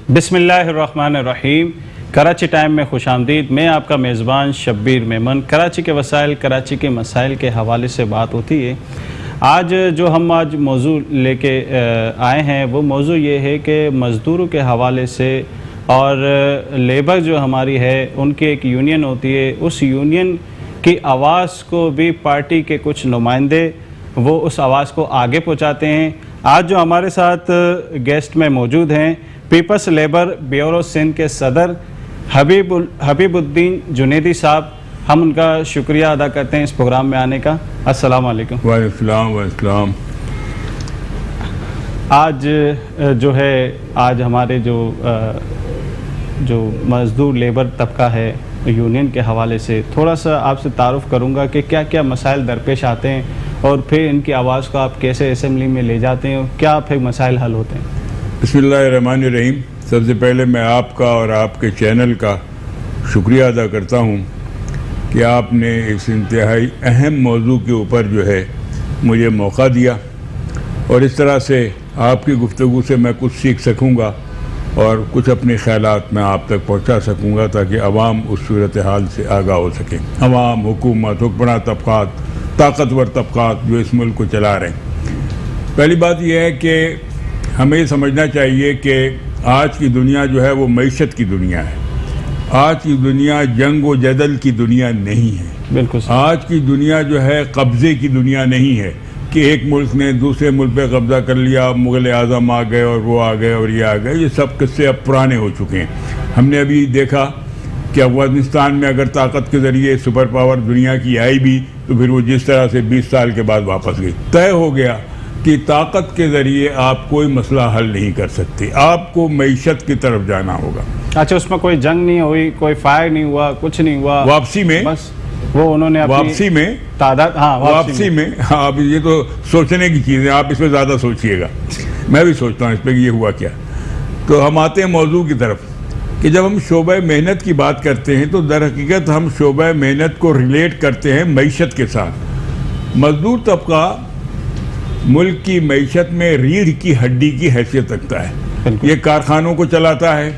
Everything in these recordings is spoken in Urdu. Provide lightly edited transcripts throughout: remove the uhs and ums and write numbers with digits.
بسم اللہ الرحمن الرحیم۔ کراچی ٹائم میں خوش آمدید۔ میں آپ کا میزبان شبیر میمن۔ کراچی کے وسائل، کراچی کے مسائل کے حوالے سے بات ہوتی ہے۔ آج موضوع لے کے آئے ہیں وہ موضوع یہ ہے کہ مزدوروں کے حوالے سے اور لیبر جو ہماری ہے ان کی ایک یونین ہوتی ہے، اس یونین کی آواز کو بھی پارٹی کے کچھ نمائندے وہ اس آواز کو آگے پہنچاتے ہیں۔ آج جو ہمارے ساتھ گیسٹ میں موجود ہیں، پیپلز لیبر بیورو سندھ کے صدر حبیب الدین جنیدی صاحب، ہم ان کا شکریہ ادا کرتے ہیں اس پروگرام میں آنے کا۔ السلام علیکم۔ وعلیکم السلام۔ آج ہمارے جو مزدور لیبر طبقہ ہے یونین کے حوالے سے تھوڑا سا آپ سے تعارف کروں گا کہ کیا کیا مسائل درپیش آتے ہیں اور پھر ان کی آواز کو آپ کیسے اسمبلی میں لے جاتے ہیں اور کیا پھر مسائل حل ہوتے ہیں۔ بسم اللہ الرحمن الرحیم۔ سب سے پہلے میں آپ کا اور آپ کے چینل کا شکریہ ادا کرتا ہوں کہ آپ نے اس انتہائی اہم موضوع کے اوپر مجھے موقع دیا، اور اس طرح سے آپ کی گفتگو سے میں کچھ سیکھ سکوں گا اور کچھ اپنے خیالات میں آپ تک پہنچا سکوں گا تاکہ عوام اس صورتحال سے آگاہ ہو سکیں۔ عوام، حکومت، حکمراں طبقات، طاقتور طبقات جو اس ملک کو چلا رہے ہیں۔ پہلی بات یہ ہے کہ ہمیں یہ سمجھنا چاہیے کہ آج کی دنیا وہ معیشت کی دنیا ہے۔ آج کی دنیا جنگ و جدل کی دنیا نہیں ہے۔ بالکل۔ آج کی دنیا قبضے کی دنیا نہیں ہے کہ ایک ملک نے دوسرے ملک پہ قبضہ کر لیا، مغل اعظم آ گئے اور وہ آ گئے اور یہ آ گئے۔ یہ سب قصے اب پرانے ہو چکے ہیں۔ ہم نے ابھی دیکھا کہ افغانستان میں اگر طاقت کے ذریعے سپر پاور دنیا کی آئی بھی تو پھر وہ جس طرح سے 20 سال کے بعد واپس گئی۔ طے ہو گیا کہ طاقت کے ذریعے آپ کوئی مسئلہ حل نہیں کر سکتے، آپ کو معیشت کی طرف جانا ہوگا۔ اچھا، اس میں کوئی جنگ نہیں ہوئی، کوئی فائر نہیں ہوا، کچھ نہیں ہوا، واپسی میں بس وہ انہوں نے واپسی میں آپ یہ تو سوچنے کی چیز ہے، آپ اس پہ زیادہ سوچئے گا، میں بھی سوچتا ہوں اس پہ کہ یہ ہوا کیا۔ تو ہم آتے ہیں موضوع کی طرف کہ جب ہم شعبہ محنت کی بات کرتے ہیں تو در حقیقت ہم شعبہ محنت کو ریلیٹ کرتے ہیں معیشت کے ساتھ۔ مزدور طبقہ ملک کی معیشت میں ریڑھ کی ہڈی کی حیثیت رکھتا ہے۔ یہ کارخانوں کو چلاتا ہے،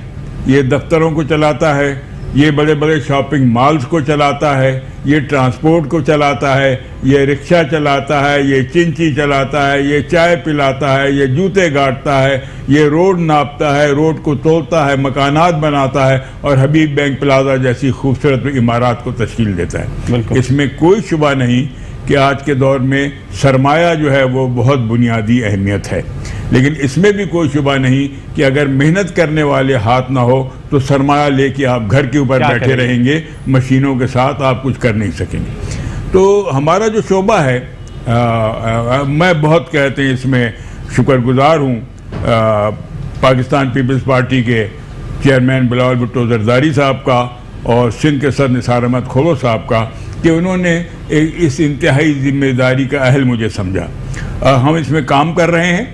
یہ دفتروں کو چلاتا ہے، یہ بڑے بڑے شاپنگ مالز کو چلاتا ہے، یہ ٹرانسپورٹ کو چلاتا ہے، یہ رکشہ چلاتا ہے، یہ چنچی چلاتا ہے، یہ چائے پلاتا ہے، یہ جوتے گاڑتا ہے، یہ روڈ ناپتا ہے، روڈ کو توڑتا ہے، مکانات بناتا ہے اور حبیب بینک پلازا جیسی خوبصورت عمارات کو تشکیل دیتا ہے۔ اس میں کوئی شبہ نہیں کہ آج کے دور میں سرمایہ وہ بہت بنیادی اہمیت ہے، لیکن اس میں بھی کوئی شبہ نہیں کہ اگر محنت کرنے والے ہاتھ نہ ہو تو سرمایہ لے کے آپ گھر کے اوپر بیٹھے رہیں گے، مشینوں کے ساتھ آپ کچھ کر نہیں سکیں گے۔ تو ہمارا جو شعبہ ہے، میں بہت کہتے ہیں اس میں شکر گزار ہوں پاکستان پیپلز پارٹی کے چیئرمین بلاول بھٹو زرداری صاحب کا اور سندھ کے صدر نثار احمد کھولو صاحب کا کہ انہوں نے اس انتہائی ذمہ داری کا اہل مجھے سمجھا۔ ہم اس میں کام کر رہے ہیں۔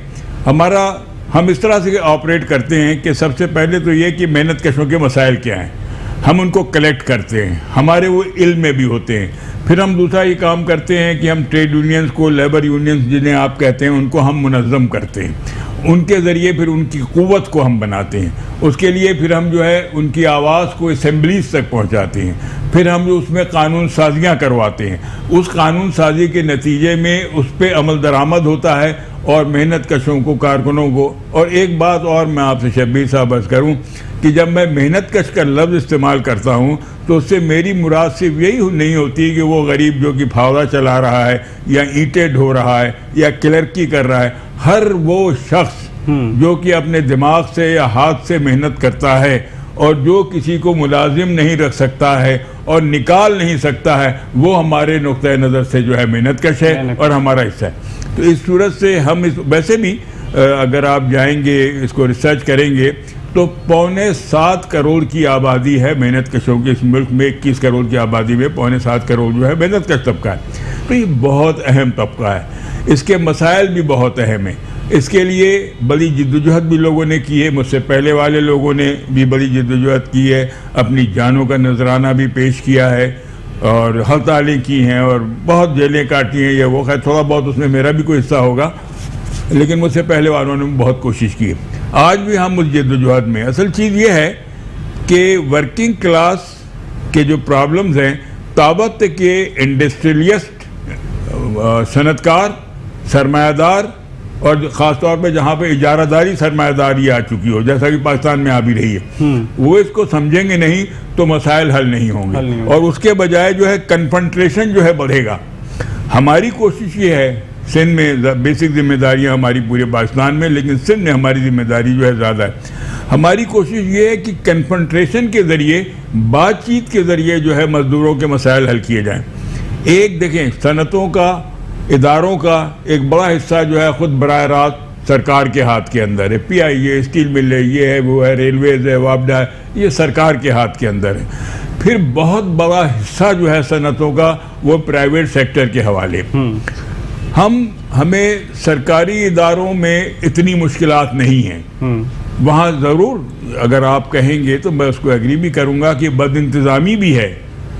ہم اس طرح سے آپریٹ کرتے ہیں کہ سب سے پہلے تو یہ کہ محنت کشوں کے مسائل کیا ہیں، ہم ان کو کلیکٹ کرتے ہیں، ہمارے وہ علم میں بھی ہوتے ہیں۔ پھر ہم دوسرا یہ کام کرتے ہیں کہ ہم ٹریڈ یونینز کو، لیبر یونینز جنہیں آپ کہتے ہیں، ان کو ہم منظم کرتے ہیں، ان کے ذریعے پھر ان کی قوت کو ہم بناتے ہیں۔ اس کے لیے پھر ہم ان کی آواز کو اسمبلیز تک پہنچاتے ہیں۔ پھر ہم اس میں قانون سازیاں کرواتے ہیں۔ اس قانون سازی کے نتیجے میں اس پہ عمل درآمد ہوتا ہے اور محنت کشوں کو، کارکنوں کو۔ اور ایک بات اور میں آپ سے شبیر صاحب عرض کروں کہ جب میں محنت کش کا لفظ استعمال کرتا ہوں تو اس سے میری مراد صرف یہی نہیں ہوتی کہ وہ غریب جو کہ پھاوڑا چلا رہا ہے یا اینٹیں ڈھو رہا ہے یا کلرکی کر رہا ہے، ہر وہ شخص جو کہ اپنے دماغ سے یا ہاتھ سے محنت کرتا ہے اور جو کسی کو ملازم نہیں رکھ سکتا ہے اور نکال نہیں سکتا ہے، وہ ہمارے نقطۂ نظر سے محنت کش ہے اور ہمارا حصہ ہے۔ تو اس صورت سے ہم ویسے بھی اگر آپ جائیں گے اس کو ریسرچ کریں گے تو 6.25 کروڑ کی آبادی ہے محنت کشوں کی۔ اس ملک میں 21 کروڑ کی آبادی میں 6.25 کروڑ محنت کش طبقہ ہے۔ تو یہ بہت اہم طبقہ ہے، اس کے مسائل بھی بہت اہم ہیں۔ اس کے لیے بڑی جدوجہد بھی لوگوں نے کی ہے، مجھ سے پہلے والے لوگوں نے بھی بڑی جدوجہد کی ہے، اپنی جانوں کا نذرانہ بھی پیش کیا ہے اور ہڑتالیں کی ہیں اور بہت جیلیں کاٹی ہیں۔ یہ وہ خیر تھوڑا بہت اس میں میرا بھی کوئی حصہ ہوگا، لیکن مجھ سے پہلے والوں نے بہت کوشش کی ہے۔ آج بھی ہم اس جدوجہد میں. اصل چیز یہ ہے کہ ورکنگ کلاس کے جو پرابلمز ہیں تابت کے انڈسٹریلسٹ، صنعت کار، سرمایہ دار، اور خاص طور پہ جہاں پہ اجارہ داری سرمایہ داری آ چکی ہو جیسا کہ پاکستان میں آ بھی رہی ہے، وہ اس کو سمجھیں گے نہیں تو مسائل حل نہیں ہوں گے، اور اس کے بجائے جو ہے کنفرنٹریشن جو ہے بڑھے گا. ہماری کوشش یہ ہے سندھ میں، بیسک ذمہ داریاں ہماری پورے پاکستان میں، لیکن سندھ میں ہماری ذمہ داری جو ہے زیادہ ہے. ہماری کوشش یہ ہے کہ کنفرنٹریشن کے ذریعے، بات چیت کے ذریعے جو ہے مزدوروں کے مسائل حل کیے جائیں. ایک دیکھیں، صنعتوں کا، اداروں کا ایک بڑا حصہ جو ہے خود براہ راست سرکار کے ہاتھ کے اندر ہے. پی آئی اے، اسٹیل مل ہے، یہ ہے، وہ ہے، ریلویز ہے، وابڈا ہے، یہ سرکار کے ہاتھ کے اندر ہے. پھر بہت بڑا حصہ جو ہے صنعتوں کا وہ پرائیویٹ سیکٹر کے حوالے. ہمیں سرکاری اداروں میں اتنی مشکلات نہیں ہیں. وہاں ضرور اگر آپ کہیں گے تو میں اس کو ایگری بھی کروں گا کہ بد انتظامی بھی ہے،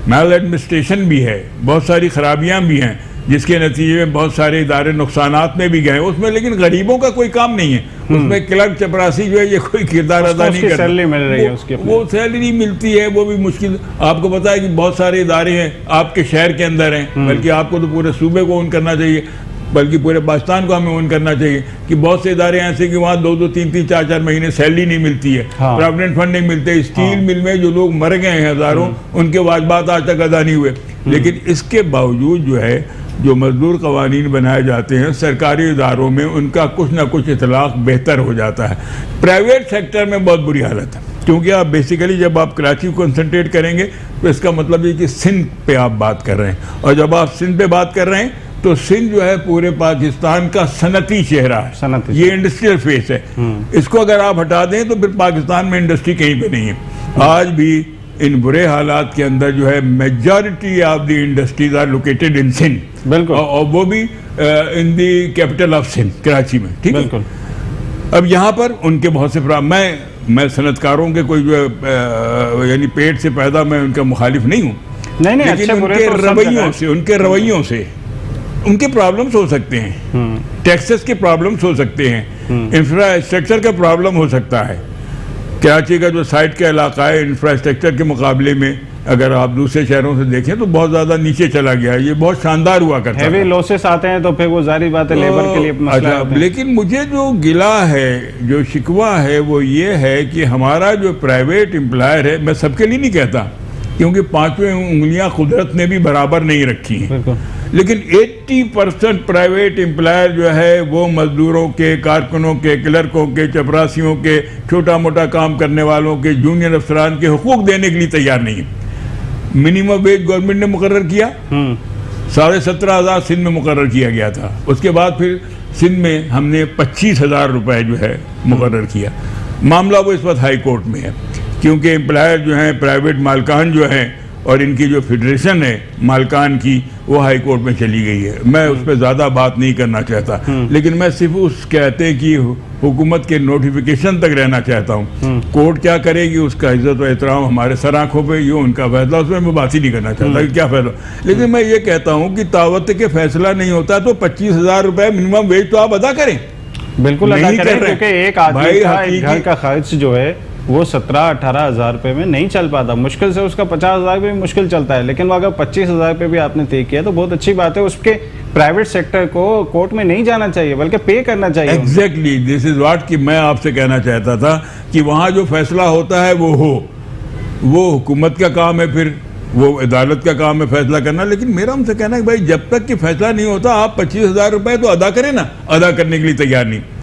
میل ایڈمنسٹریشن بھی ہے، بہت ساری خرابیاں بھی ہیں جس کے نتیجے میں بہت سارے ادارے نقصانات میں بھی گئے اس میں. لیکن غریبوں کا کوئی کام نہیں ہے اس میں. کلرک چپراسی جو ہے یہ کوئی کردار ادا نہیں کرتا. وہ سیلری ملتی ہے، وہ بھی مشکل. آپ کو پتا ہے کہ بہت سارے ادارے ہیں آپ کے شہر کے اندر ہیں، بلکہ آپ کو تو پورے صوبے کو اون کرنا چاہیے، بلکہ پورے پاکستان کو ہمیں اون کرنا چاہیے کہ بہت سے ادارے ایسے کہ وہاں 2-2, 3-3, 4-4 مہینے سیلری نہیں ملتی ہے، پراویڈنٹ فنڈ نہیں ملتے. اسٹیل مل میں جو لوگ مر گئے ہیں ہزاروں، ان کے واجبات آج تک ادا نہیں ہوئے. لیکن اس کے باوجود جو ہے جو مزدور قوانین بنائے جاتے ہیں سرکاری اداروں میں، ان کا کچھ نہ کچھ اطلاق بہتر ہو جاتا ہے. پرائیویٹ سیکٹر میں بہت بری حالت ہے، کیونکہ آپ بیسیکلی جب آپ کراچی کو کنسنٹریٹ کریں گے تو اس کا مطلب یہ کہ سندھ پہ آپ بات کر رہے ہیں، اور جب آپ سندھ پہ بات کر رہے ہیں تو سندھ جو ہے پورے پاکستان کا صنعتی چہرہ ہے، یہ انڈسٹریل فیس ہے. اس کو اگر آپ ہٹا دیں تو پھر پاکستان میں انڈسٹری کہیں پہ نہیں ہے. آج بھی ان برے حالات کے اندر جو ہے majority of the industries are located in Sindh, اور وہ بھی in the capital of Sindh, Karachi میں. ٹھیک ہے، اب یہاں پر ان کے بہت سے میں صنعت کاروں کے کوئی جو ہے یعنی پیٹ سے پیدا میں ان کا مخالف نہیں ہوں، لیکن ان کے رویوں سے ان کے پرابلمز ہو سکتے ہیں، ٹیکسز کے پرابلمز ہو سکتے ہیں، انفراسٹرکچر کا پرابلم ہو سکتا ہے. کراچی کا جو سائٹ کا علاقہ ہے انفراسٹرکچر کے مقابلے میں اگر آپ دوسرے شہروں سے دیکھیں تو بہت زیادہ نیچے چلا گیا ہے. یہ بہت شاندار ہوا کرتا ہے. ہیوی لاسز آتے ہیں تو پھر وہ ظاہری بات ہے لیبر کے لیے مسئلہ ہوتا ہے. لیکن مجھے جو گلا ہے، جو شکوہ ہے، وہ یہ ہے کہ ہمارا جو پرائیویٹ امپلائر ہے، میں سب کے لیے نہیں کہتا کیونکہ 5 انگلیاں قدرت نے بھی برابر نہیں رکھی ہیں، لیکن 80% پرائیویٹ امپلائر جو ہے وہ مزدوروں کے، کارکنوں کے، کلرکوں کے، چپراسیوں کے، چھوٹا موٹا کام کرنے والوں کے، جونیئر افسران کے حقوق دینے کے لیے تیار نہیں ہے. منیمم ویج گورنمنٹ نے مقرر کیا، 17,500 سندھ میں مقرر کیا گیا تھا. اس کے بعد پھر سندھ میں ہم نے 25,000 روپے جو ہے مقرر کیا. معاملہ وہ اس وقت ہائی کورٹ میں ہے کیونکہ امپلائر جو ہیں پرائیویٹ مالکان جو ہیں اور ان کی جو فیڈریشن ہے مالکان کی وہ ہائی کورٹ میں چلی گئی ہے. میں اس پہ زیادہ بات نہیں کرنا چاہتا، لیکن میں صرف اس کہتے کہ حکومت کے نوٹیفیکیشن تک رہنا چاہتا ہوں. کورٹ کیا کرے گی اس کا عزت و احترام ہمارے سر آنکھوں پہ، یہ ان کا فیصلہ، اس میں بات ہی نہیں کرنا چاہتا کہ کیا فیصلہ. لیکن میں یہ کہتا ہوں کہ تاوت کے فیصلہ نہیں ہوتا تو 25,000 روپے منیمم ویج تو آپ ادا کریں. بالکل ادا کریں، کیونکہ ایک آدمی کا ایک گھر کا خرچ جو ہے وہ 17-18 ہزار روپے میں نہیں چل پاتا. مشکل سے اس کا 50 ہزار بھی مشکل چلتا ہے، لیکن وہ اگر 25,000 روپے بھی آپ نے طے کیا تو بہت اچھی بات ہے. اس کے پرائیویٹ سیکٹر کو کورٹ میں نہیں جانا چاہیے بلکہ پے کرنا چاہیے. ایگزیکٹلی دس از واٹ کہ میں آپ سے کہنا چاہتا تھا کہ وہاں جو فیصلہ ہوتا ہے وہ حکومت کا کام ہے، پھر وہ عدالت کا کام ہے فیصلہ کرنا. لیکن میرا ان سے کہنا ہے کہ بھائی جب تک کہ فیصلہ نہیں ہوتا آپ 25,000 روپے تو ادا کریں نا. ادا کرنے کے لیے تیار نہیں.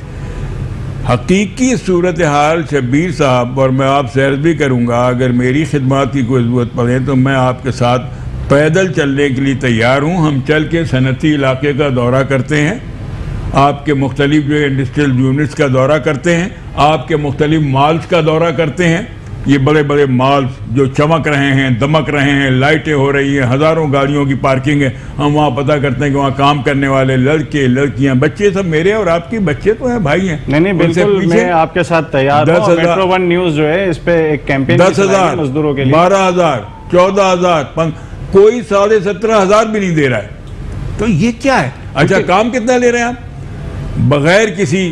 حقیقی صورتحال شبیر صاحب، اور میں آپ سے عرض بھی کروں گا اگر میری خدمات کی کوئی ضرورت پڑے تو میں آپ کے ساتھ پیدل چلنے کے لیے تیار ہوں. ہم چل کے صنعتی علاقے کا دورہ کرتے ہیں، آپ کے مختلف جو انڈسٹریل یونٹس کا دورہ کرتے ہیں، آپ کے مختلف مالز کا دورہ کرتے ہیں. یہ بڑے بڑے مالز جو چمک رہے ہیں، دمک رہے ہیں، لائٹیں ہو رہی ہیں، ہزاروں گاڑیوں کی پارکنگ ہے. ہم وہاں پتہ کرتے ہیں کہ وہاں کام کرنے والے لڑکے لڑکیاں بچے سب میرے اور آپ کے بچے تو ہیں، بھائی ہیں. نہیں بالکل، میں آپ کے ساتھ تیار ہوں. میٹرو ون نیوز جو ہے اس پہ ایک کیمپین 10,000 مزدوروں کے لیے 12,000 14,000 کوئی 17,500 بھی نہیں دے رہا ہے. تو یہ کیا ہے؟ اچھا کام کتنا لے رہے ہیں آپ؟ بغیر کسی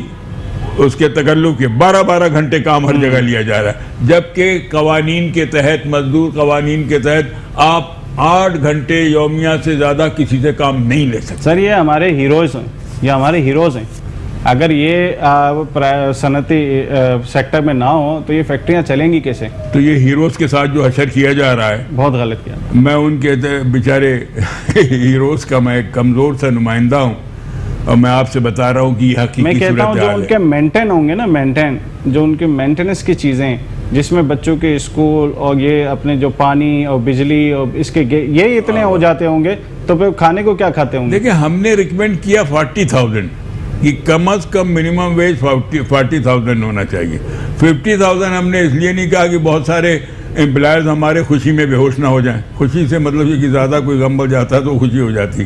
اس کے تکلف کے 12 گھنٹے کام ہر جگہ لیا جا رہا ہے، جبکہ قوانین کے تحت، مزدور قوانین کے تحت آپ 8 گھنٹے یومیہ سے زیادہ کسی سے کام نہیں لے سکتے۔ سر یہ ہمارے ہیروز ہیں، یہ ہمارے ہیروز ہیں، اگر یہ صنعتی سیکٹر میں نہ ہو تو یہ فیکٹریاں چلیں گی کیسے؟ تو یہ ہیروز کے ساتھ جو حشر کیا جا رہا ہے بہت غلط کیا۔ میں ان کے بیچارے ہیروز کا میں ایک کمزور سا نمائندہ ہوں، اور میں آپ سے بتا رہا ہوں کہ یہ حقیقی میں کہتا ہوں جو صورتحال ان ہے۔ کے مینٹین ہوں گے نا، جو ان کے مینٹیننس کی چیزیں جس میں بچوں کے اسکول اور یہ اپنے جو پانی اور بجلی اور اس کے یہ اتنے ہو جاتے ہوں گے تو پھر کھانے کو کیا کھاتے ہوں گے؟ دیکھیں ہم نے ریکمینڈ کیا 40,000 کہ کم از کم منیمم ویج 40,000 ہونا چاہیے۔ 50,000 ہم نے اس لیے نہیں کہا کہ بہت سارے امپلائرز ہمارے خوشی میں بے ہوش نہ ہو جائیں، خوشی سے مطلب یہ کہ زیادہ کوئی غم ہو جاتا ہے تو خوشی ہو جاتی،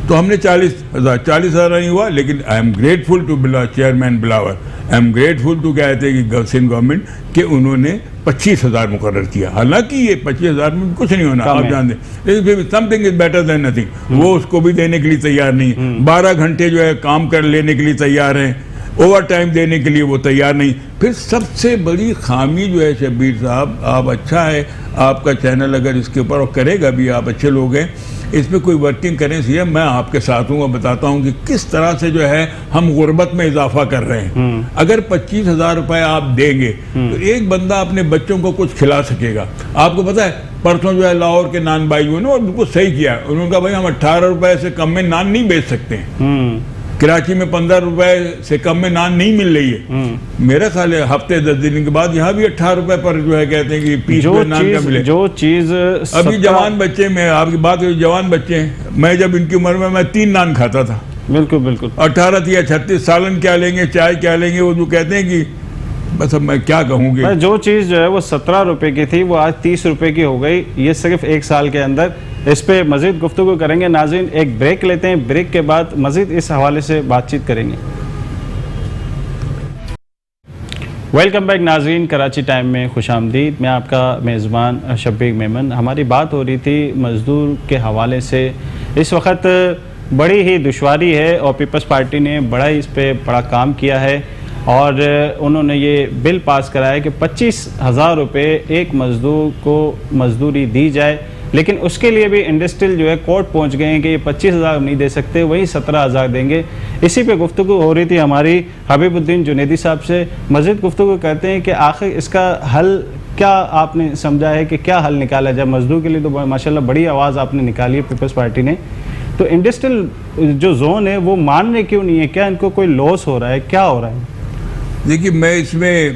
تو ہم نے 40,000 نہیں ہوا، لیکن I am grateful to chairman بلاور، آئی ایم گریٹفل ٹو کہتے ہیں کہ سندھ گورنمنٹ کہ انہوں نے 25,000 مقرر کیا، حالانکہ یہ 25,000 میں کچھ نہیں ہونا، آپ جانتے ہیں، لیکن پھر some thing is better than nothing, وہ اس کو بھی دینے کے لیے تیار نہیں، 12 گھنٹے جو ہے کام کر لینے کے لیے تیار ہیں، اوور ٹائم دینے کے لیے وہ تیار نہیں۔ پھر سب سے بڑی خامی جو ہے شبیر صاحب، آپ اچھا ہے آپ کا چینل اگر اس کے اوپر کرے گا بھی، آپ اچھے لوگ ہیں، اس پہ کوئی ورکنگ کریں، سی میں آپ کے ساتھ ہوں اور بتاتا ہوں کہ کس طرح سے جو ہے ہم غربت میں اضافہ کر رہے ہیں۔ اگر 25,000 روپے آپ دیں گے تو ایک بندہ اپنے بچوں کو کچھ کھلا سکے گا۔ آپ کو پتہ ہے پرسوں جو ہے لاہور کے نان بھائی ہوئے نا، اور بالکل صحیح کیا، انہوں نے کہا بھائی ہم 18 روپے سے کم میں نان نہیں بیچ سکتے ہیں، کراچی میں 15 روپے سے کم میں نان نہیں مل رہی ہے، میرا خیال ہے ہفتے 10 دن کے بعد یہاں بھی 18 روپے پر جو ہے کہتے ہیں کہ پیس نان کا ملے۔ جو چیز ابھی جوان بچے میں آپ کی بات ہوئی، جوان بچے ہیں، میں جب ان کی عمر میں 3 نان کھاتا تھا، بالکل بالکل 18 یا 36 سالن کیا لیں گے، چائے کیا لیں گے، وہ جو کہتے ہیں کہ بس اب میں کیا کہوں گی، جو چیز جو ہے وہ 17 روپے کی تھی وہ آج 30 روپے کی ہو گئی، یہ صرف 1 سال کے اندر۔ اس پہ مزید گفتگو کریں گے۔ ناظرین ایک بریک لیتے ہیں، بریک کے بعد مزید اس حوالے سے بات چیت کریں گے۔ ویلکم بیک ناظرین، کراچی ٹائم میں خوش آمدید، میں آپ کا میزبان شبیر میمن۔ ہماری بات ہو رہی تھی مزدور کے حوالے سے۔ اس وقت بڑی ہی دشواری ہے اور پیپلز پارٹی نے اس پہ بڑا کام کیا ہے، اور انہوں نے یہ بل پاس کرایا کہ 25,000 روپے ایک مزدور کو مزدوری دی جائے، لیکن اس کے لیے بھی انڈسٹریل جو ہے کورٹ پہنچ گئے ہیں کہ یہ 25,000 نہیں دے سکتے، وہی 17,000 دیں گے۔ اسی پہ گفتگو ہو رہی تھی ہماری حبیب الدین جنیدی صاحب سے۔ مزید گفتگو کرتے ہیں کہ آخر اس کا حل کیا آپ نے سمجھا ہے کہ کیا حل نکالا جائے؟ مزدور کے لیے تو ماشاءاللہ بڑی آواز آپ نے نکالی ہے پیپلز پارٹی نے، تو انڈسٹریل جو زون ہے وہ ماننے کیوں نہیں ہے؟ کیا ان کو کوئی لاس ہو رہا ہے؟ کیا ہو رہا ہے؟ دیکھیے میں اس میں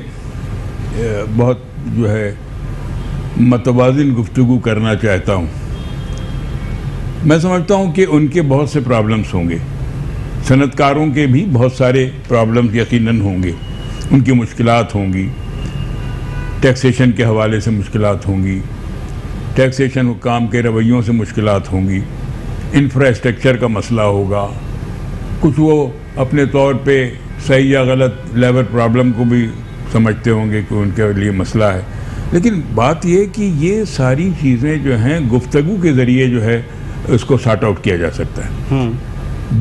بہت جو ہے متوازن گفتگو کرنا چاہتا ہوں۔ میں سمجھتا ہوں کہ ان کے بہت سے پرابلمز ہوں گے، صنعت کاروں کے بھی بہت سارے پرابلمز یقیناً ہوں گے، ان کی مشکلات ہوں گی، ٹیکسیشن کے حوالے سے مشکلات ہوں گی، ٹیکسیشن حکام کے رویوں سے مشکلات ہوں گی، انفراسٹرکچر کا مسئلہ ہوگا، کچھ وہ اپنے طور پہ صحیح یا غلط لیبر پرابلم کو بھی سمجھتے ہوں گے کہ ان کے لیے مسئلہ ہے، لیکن بات یہ کہ یہ ساری چیزیں جو ہیں گفتگو کے ذریعے جو ہے اس کو سارٹ آؤٹ کیا جا سکتا ہے۔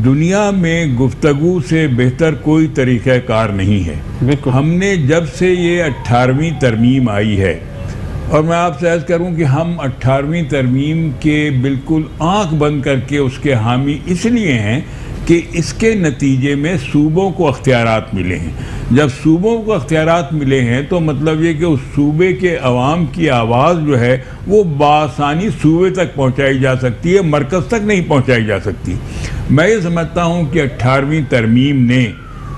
دنیا میں گفتگو سے بہتر کوئی طریقہ کار نہیں ہے۔ ہم نے جب سے یہ 18ویں ترمیم آئی ہے، اور میں آپ سے عرض کروں کہ ہم 18ویں ترمیم کے بالکل آنکھ بند کر کے اس کے حامی اس لیے ہیں کہ اس کے نتیجے میں صوبوں کو اختیارات ملے ہیں۔ جب صوبوں کو اختیارات ملے ہیں تو مطلب یہ کہ اس صوبے کے عوام کی آواز جو ہے وہ بآسانی صوبے تک پہنچائی جا سکتی ہے، مرکز تک نہیں پہنچائی جا سکتی۔ میں یہ سمجھتا ہوں کہ 18ویں ترمیم نے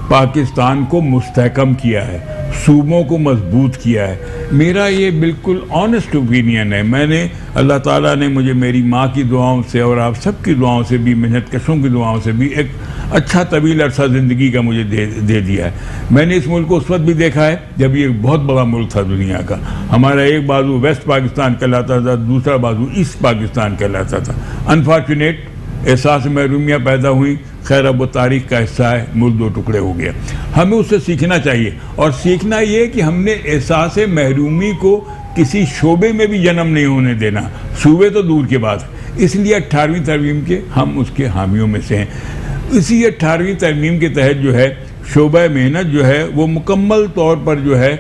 پاکستان کو مستحکم کیا ہے، صوبوں کو مضبوط کیا ہے۔ میرا یہ بالکل آنیسٹ اوپینین ہے۔ میں نے اللہ تعالیٰ نے مجھے میری ماں کی دعاؤں سے اور آپ سب کی دعاؤں سے بھی، محنت کشوں کی دعاؤں سے بھی ایک اچھا طویل عرصہ زندگی کا مجھے دے دیا ہے۔ میں نے اس ملک کو اس وقت بھی دیکھا ہے جب یہ بہت بڑا ملک تھا دنیا کا، ہمارا ایک بازو ویسٹ پاکستان کہلاتا تھا، دوسرا بازو ایسٹ پاکستان کہلاتا تھا۔ انفارچونیٹ احساس محرومیاں پیدا ہوئیں، خیر اب وہ تاریخ کا حصہ ہے، ملک 2 ٹکڑے ہو گیا۔ ہمیں اس سے سیکھنا چاہیے، اور سیکھنا یہ کہ ہم نے احساس محرومی کو کسی شعبے میں بھی جنم نہیں ہونے دینا، صوبے تو دور کے بعد۔ اس لیے 18ویں ترمیم کے ہم اس کے حامیوں میں سے ہیں۔ اسی 18ویں ترمیم کے تحت جو ہے شعبہ محنت جو ہے وہ مکمل طور پر جو ہے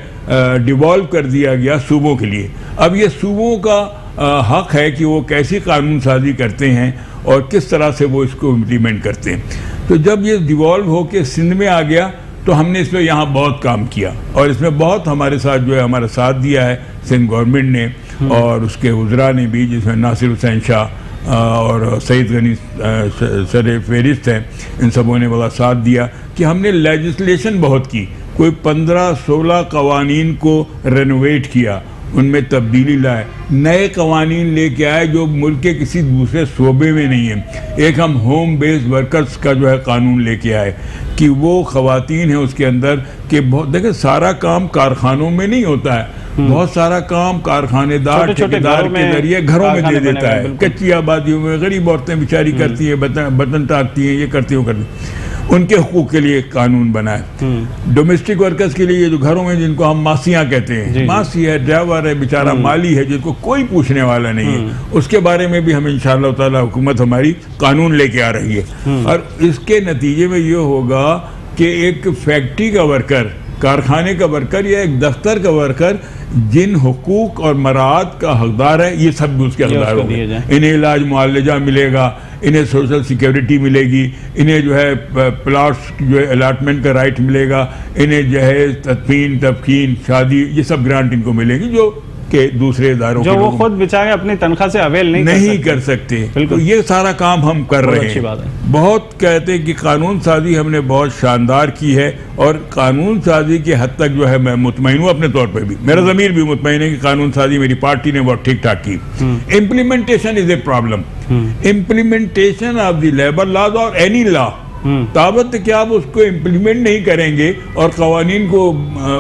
ڈیوالو کر دیا گیا صوبوں کے لیے. اب یہ صوبوں کا حق ہے کہ وہ کیسی قانون سازی کرتے ہیں اور کس طرح سے وہ اس کو امپلیمنٹ کرتے ہیں. تو جب یہ ڈیوالو ہو کے سندھ میں آ گیا تو ہم نے اس پہ یہاں بہت کام کیا اور اس میں بہت ہمارے ساتھ جو ہے ہمارا ساتھ دیا ہے سندھ گورنمنٹ نے اور اس کے وزراء نے بھی، جس میں ناصر حسین شاہ اور سعید غنی سر فہرست ہیں، ان سبوں نے بڑا ساتھ دیا کہ ہم نے لیجسلیشن بہت کی. کوئی 15-16 قوانین کو رینوویٹ کیا، ان میں تبدیلی لائے، نئے قوانین لے کے آئے جو ملک کے کسی دوسرے صوبے میں نہیں ہیں. ایک ہم ہوم بیس ورکرز کا جو ہے قانون لے کے آئے کہ وہ خواتین ہیں اس کے اندر کہ بہت دیکھیں سارا کام کارخانوں میں نہیں ہوتا ہے، بہت سارا کام کارخانے دار ٹھیکیدار کے ذریعے گھروں میں دے دیتا ہے. کچی آبادیوں میں غریب عورتیں بیچاری کرتی ہیں، بٹن ٹاکتی ہیں، یہ کرتی ہیں وہ کرتی ہیں. ان کے حقوق کے لیے قانون بنا ہے. ڈومیسٹک ورکرز کے لیے جو گھروں میں جن کو ہم ماسیاں کہتے ہیں، ماسی ہے، ڈرائیور ہے، بیچارہ مالی ہے جس کو کوئی پوچھنے والا نہیں ہے، اس کے بارے میں بھی ہم انشاءاللہ تعالی حکومت ہماری قانون لے کے آ رہی ہے. اور اس کے نتیجے میں یہ ہوگا کہ ایک فیکٹری کا ورکر، کارخانے کا ورکر یا ایک دفتر کا ورکر جن حقوق اور مراعات کا حقدار ہے یہ سب بھی اس کے حقدار ہوں گے. انہیں علاج معالجہ ملے گا، انہیں سوشل سیکیورٹی ملے گی، انہیں جو ہے پلاٹس جو ہے الاٹمنٹ کا رائٹ ملے گا، انہیں جہیز، تدفین، تفکین، شادی، یہ سب گرانٹ ان کو ملے گی جو کہ دوسرے اداروں جو وہ خود بچارے اپنی تنخواہ سے اویل نہیں کر سکتے. تو یہ سارا کام ہم کر رہے ہیں. بہت کہتے ہیں کہ قانون سازی ہم نے بہت شاندار کی ہے اور قانون سازی کے حد تک جو ہے میں مطمئن ہوں. اپنے طور پہ بھی میرا ضمیر بھی مطمئن ہے کہ قانون سازی میری پارٹی نے بہت ٹھیک ٹھاک کی. Implementation is a problem. Implementation of the labour laws اور اینی لا، تابت کہ آپ اس کو امپلیمنٹ نہیں کریں گے اور قوانین کو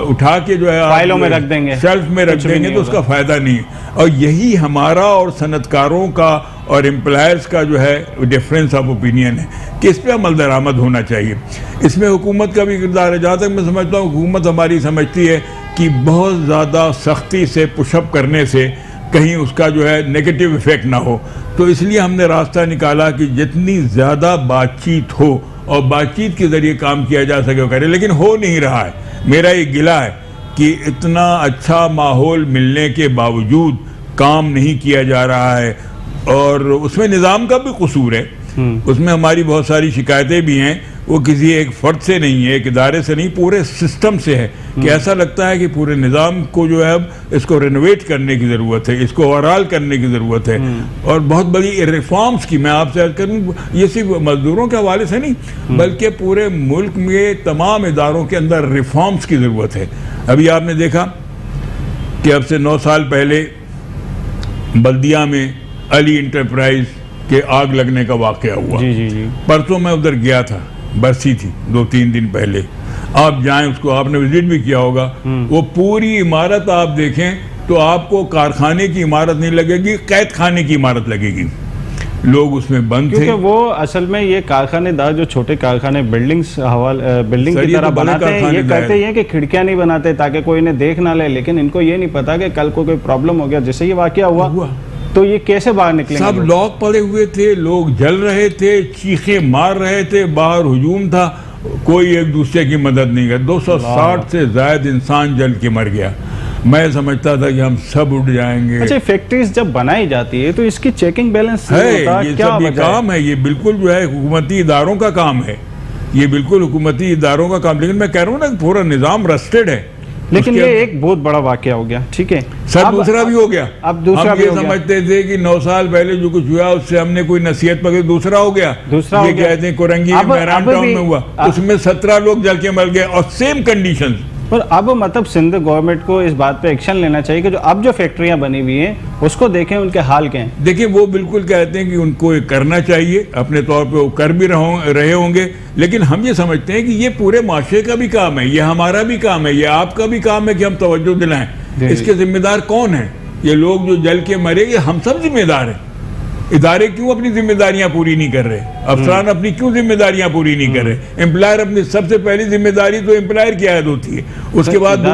اٹھا کے جو ہے فائلوں میں رکھ دیں گے، شیلف میں رکھ دیں گے تو اس کا فائدہ نہیں. اور یہی ہمارا اور صنعتکاروں کا اور امپلائرز کا جو ہے ڈیفرنس آف اوپینین ہے کہ اس پہ عمل درآمد ہونا چاہیے. اس میں حکومت کا بھی کردار ہے. جہاں تک میں سمجھتا ہوں حکومت ہماری سمجھتی ہے کہ بہت زیادہ سختی سے پش اپ کرنے سے کہیں اس کا جو ہے نیگیٹو ایفیکٹ نہ ہو، تو اس لیے ہم نے راستہ نکالا کہ جتنی زیادہ بات چیت ہو اور بات چیت کے ذریعے کام کیا جا سکے وہ کرے. لیکن ہو نہیں رہا ہے. میرا یہ گلہ ہے کہ اتنا اچھا ماحول ملنے کے باوجود کام نہیں کیا جا رہا ہے اور اس میں نظام کا بھی قصور ہے. اس میں ہماری بہت ساری شکایتیں بھی ہیں. وہ کسی ایک فرد سے نہیں ہے، ایک ادارے سے نہیں، پورے سسٹم سے ہے کہ ایسا لگتا ہے کہ پورے نظام کو جو ہے اب اس کو رینوویٹ کرنے کی ضرورت ہے، اس کو اوورال کرنے کی ضرورت ہے. اور بہت بڑی ریفارمز کی میں آپ سے عرض کروں، یہ صرف مزدوروں کے حوالے سے نہیں بلکہ پورے ملک میں تمام اداروں کے اندر ریفارمز کی ضرورت ہے. ابھی آپ نے دیکھا کہ اب سے 9 سال پہلے بلدیہ میں علی انٹرپرائز کے آگ لگنے کا واقعہ ہوا. پرسوں میں ادھر گیا تھا، برسی تھی 2-3 دن پہلے. آپ جائیں، اس کو آپ نے وزٹ بھی کیا ہوگا. وہ پوری عمارت آپ دیکھیں تو آپ کو کارخانے کی عمارت نہیں لگے گی، قید خانے کی عمارت لگے گی. لوگ اس میں بند تھے کیونکہ وہ اصل میں یہ کارخانے دار جو چھوٹے کارخانے بلڈنگ کی طرح بناتے ہیں، یہ کہتے ہیں کہ کھڑکیاں نہیں بناتے تاکہ کوئی انہیں دیکھ نہ لے. لیکن ان کو یہ نہیں پتا کہ کل کو کوئی پرابلم ہو گیا، جس سے یہ واقعہ ہوا تو یہ کیسے باہر نکلیں گے. سب لاک پڑے ہوئے تھے، لوگ جل رہے تھے، چیخیں مار رہے تھے، باہر ہجوم تھا، کوئی ایک دوسرے کی مدد نہیں کر. 260 سے زائد انسان جل کے مر گیا. میں سمجھتا تھا کہ ہم سب اٹھ جائیں گے. اچھا، فیکٹریز جب بنائی جاتی ہے تو اس کی چیکنگ بیلنس ہے، یہ سب یہ کام ہے، یہ بالکل جو ہے حکومتی اداروں کا کام ہے، یہ بالکل حکومتی اداروں کا کام. لیکن میں کہہ رہا ہوں نا کہ پورا نظام رسٹڈ ہے. لیکن یہ ایک بہت بڑا واقعہ ہو گیا. ٹھیک ہے، سر دوسرا بھی ہو گیا. اب دوسرا ہم یہ سمجھتے تھے کہ 9 سال پہلے جو کچھ ہوا اس سے ہم نے کوئی نصیحت پکڑی. دوسرا ہو گیا. یہ کہتے ہیں کورنگی مہران ٹاؤن میں ہوا، اس میں 17 لوگ جل کے مر گئے اور سیم کنڈیشنز. اور اب مطلب سندھ گورنمنٹ کو اس بات پہ ایکشن لینا چاہیے کہ جو اب جو فیکٹریاں بنی ہوئی ہیں اس کو دیکھیں، ان کے حال کیا ہیں. دیکھیں وہ بالکل کہتے ہیں کہ ان کو کرنا چاہیے، اپنے طور پہ وہ کر بھی رہے ہوں گے. لیکن ہم یہ سمجھتے ہیں کہ یہ پورے معاشرے کا بھی کام ہے، یہ ہمارا بھی کام ہے، یہ آپ کا بھی کام ہے کہ ہم توجہ دلائیں. اس کے ذمہ دار کون ہیں؟ یہ لوگ جو جل کے مرے، یہ ہم سب ذمہ دار ہیں. ادارے کیوں اپنی ذمہ داریاں پوری نہیں کر رہے؟ افسران اپنی کیوں ذمہ داریاں پوری نہیں کر رہے؟ امپلائر اپنی سب سے پہلی ذمہ داری تو امپلائر کی عائد ہوتی ہے. اس کے بعد